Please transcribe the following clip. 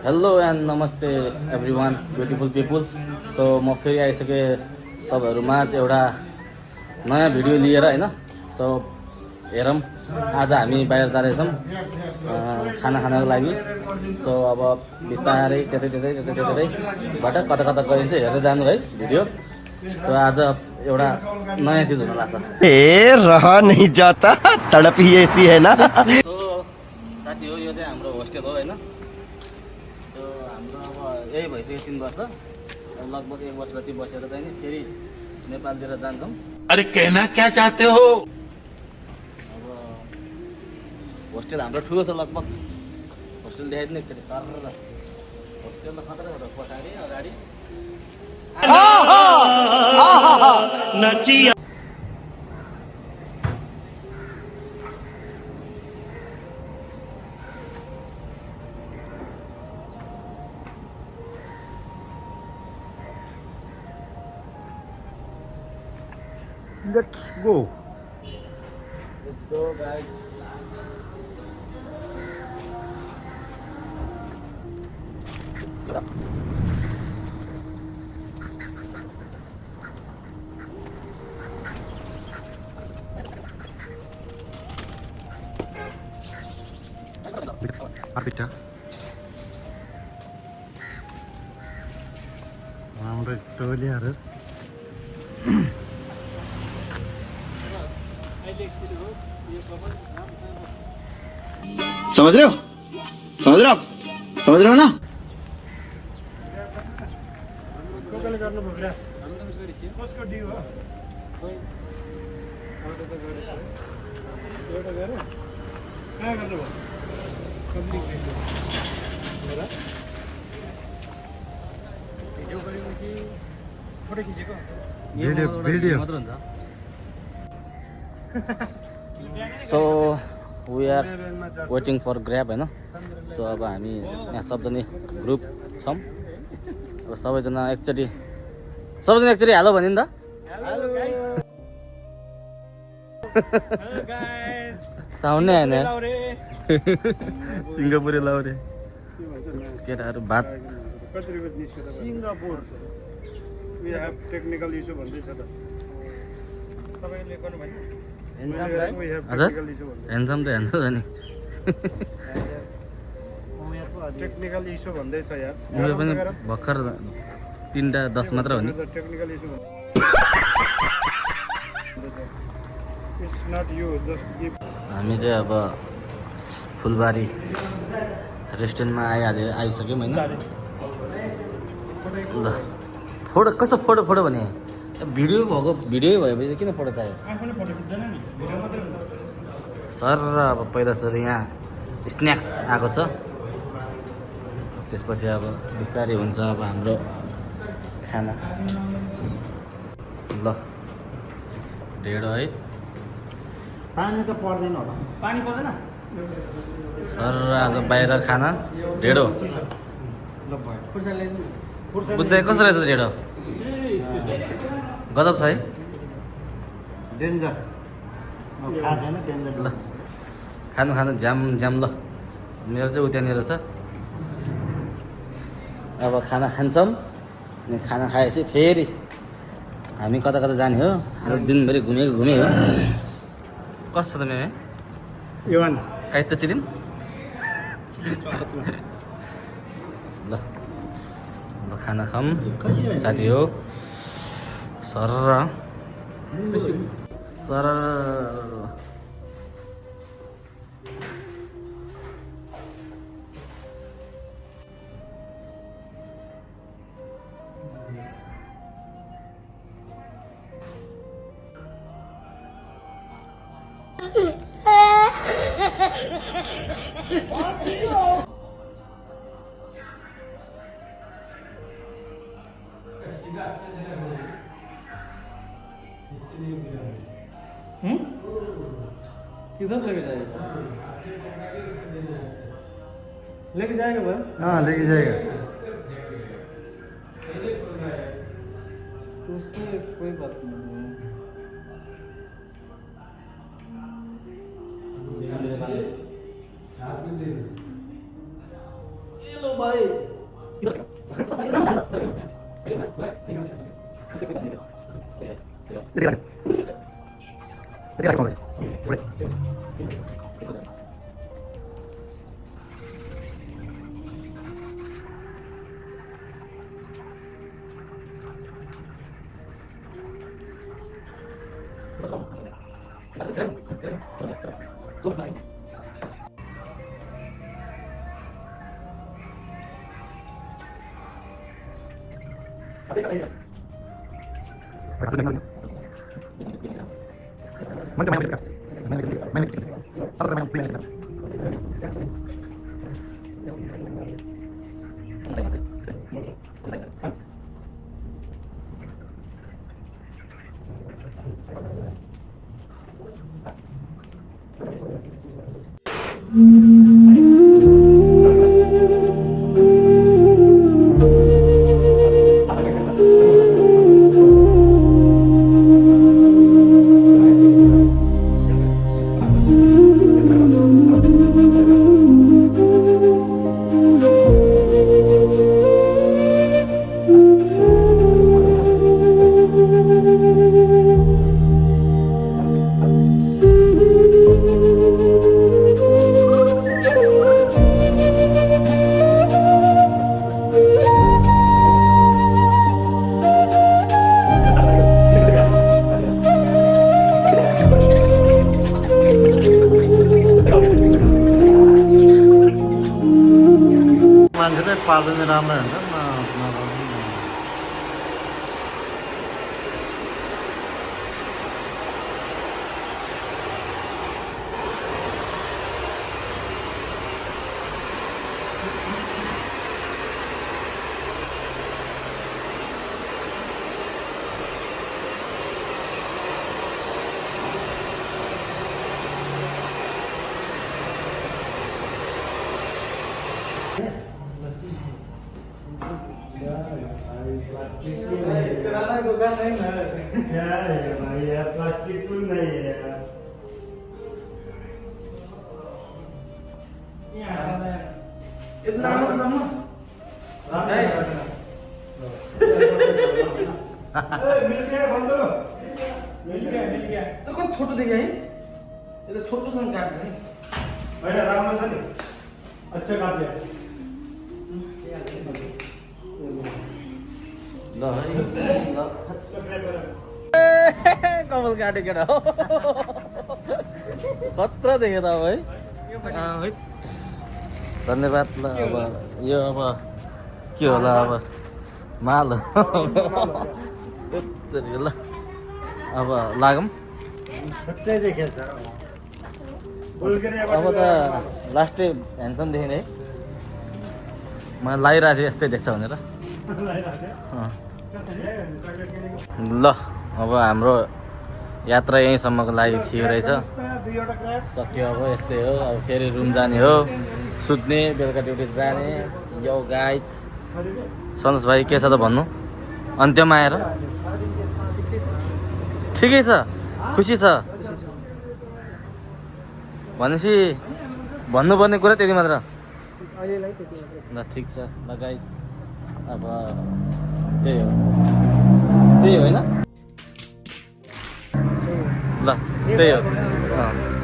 Hello and नमस्ते every one beautiful people. So म फेरि आइसकेँ तपाईँहरूमा एउटा नयाँ भिडियो लिएर होइन। सो हेरौँ आज हामी बाहिर जाँदैछौँ खाना खानको लागि। सो अब बिस्तारै त्यतैबाट कता कता गरिन्छ हेर्दै जानु है भिडियो। सो आज एउटा नयाँ चिज हुन लाग्छ। ए रहा नहीं जाता तड़प ही ऐसी है ना। सो साथी हो, यो चाहिँ हाम्रो होस्टेल हो होइन। सो हाम्रो अब यही भइसक्यो 3 वर्ष, लगभग 1 वर्ष जति बसेर चाहिँ नि फेरि नेपालतिर जान्छौँ। अरे कहना क्या चाहते हो? अब होस्टेल हाम्रो ठुलो छ, लगभग होस्टेल देखाइदिनु एकचोटि सर। होस्टेल त खतरा छ, पछाडि अगाडि Let's go. Let's go guys. Arbitra. हाम्रो टोलीहरु समझ रहे हो? समझ रहे हो आप? समझ रहे हो ना? Video so we are waiting for grab होइन। सो अब हामी यहाँ सबजना ग्रुप छौँ। अब सबैजना एकचोटि हेलो भन्यो नि त। साउन्ड नै आएन। सिङ्गापुरे लाउरे केटाहरू भात Singapore we have technical issue भन्दैछ त। तपाईले गर्नु भयो? हजुर ह्यान्डसम त ह्यान्डसम नि। टेक्निकल इशू भन्दैछ यार। मेरो पनि भर्खर 3टा 10 मात्र हो नि। Technical issue it's not you just give. हामी चाहिँ अब फुलबारी रेस्टुरेन्टमा आइसक्यौँ होइन। ल फोटो कस्तो फोटो भने भिडियो भएपछि किन फोटो चाहियो सर। अब पहिला सर यहाँ स्न्याक्स आएको छ, त्यसपछि अब बिस्तारै हुन्छ अब हाम्रो खाना। ल ढेँडो है, पानी त पर्दैन होला। पानी पर्दैन सर। आज बाहिर खाना ढेँडो बुझ्दै कस्तो रहेछ ढेँडो? गजब छ है, डेन्जर। खास हैन डेन्जर। ल खानु झ्याम ल। मेरो चाहिँ उतानिर छ। अब खाना खान्छौँ अनि खाना खाएपछि फेरि हामी कता कता जाने हो। आज दिनभरि घुमे हो। कस्तो त मेरो युवान काहीँ त चिनिम। ल अब खाना खाऊँ साथी हो। सर किधर लेके जाएगा भाई? हाँ लेके जाएगा। तो उससे कोई बात नहीं है। भाइ मान्छे चाहिँ पाल्दैन राम्रो हुन्छ प्लास्टिक कुछ नहीं है इतना मिल गया बंदो मिल गया तो कौन छोटो देखिए ये तो छोटो सा काट है भाई राम से अच्छा काट लिया ल है कमल काटे केटा हो खतरा देखे त है धन्यवाद ल अब यो अब के होला अब माल ल अब लागम सच्चै देखे छ अब त लास्टै ह्यान्डसम देखेँ है मलाई लगाइरहेको थिएँ यस्तै देख्छ भनेर ल अब हाम्रो यात्रा यहीँसम्मको लागि थियो रहेछ सक्यो अब यस्तै हो अब फेरि रुम जाने हो सुत्ने बेलुका ड्युटी जाने यो गाइज सन्तोष भाइ के छ त भन्नु अन्त्यमा आएर ठिकै छ खुसी छ भनेपछि भन्नुपर्ने कुरा त्यति मात्र ल ठिक छ ल गाइज अब त्यही हो होइन ल त्यही हो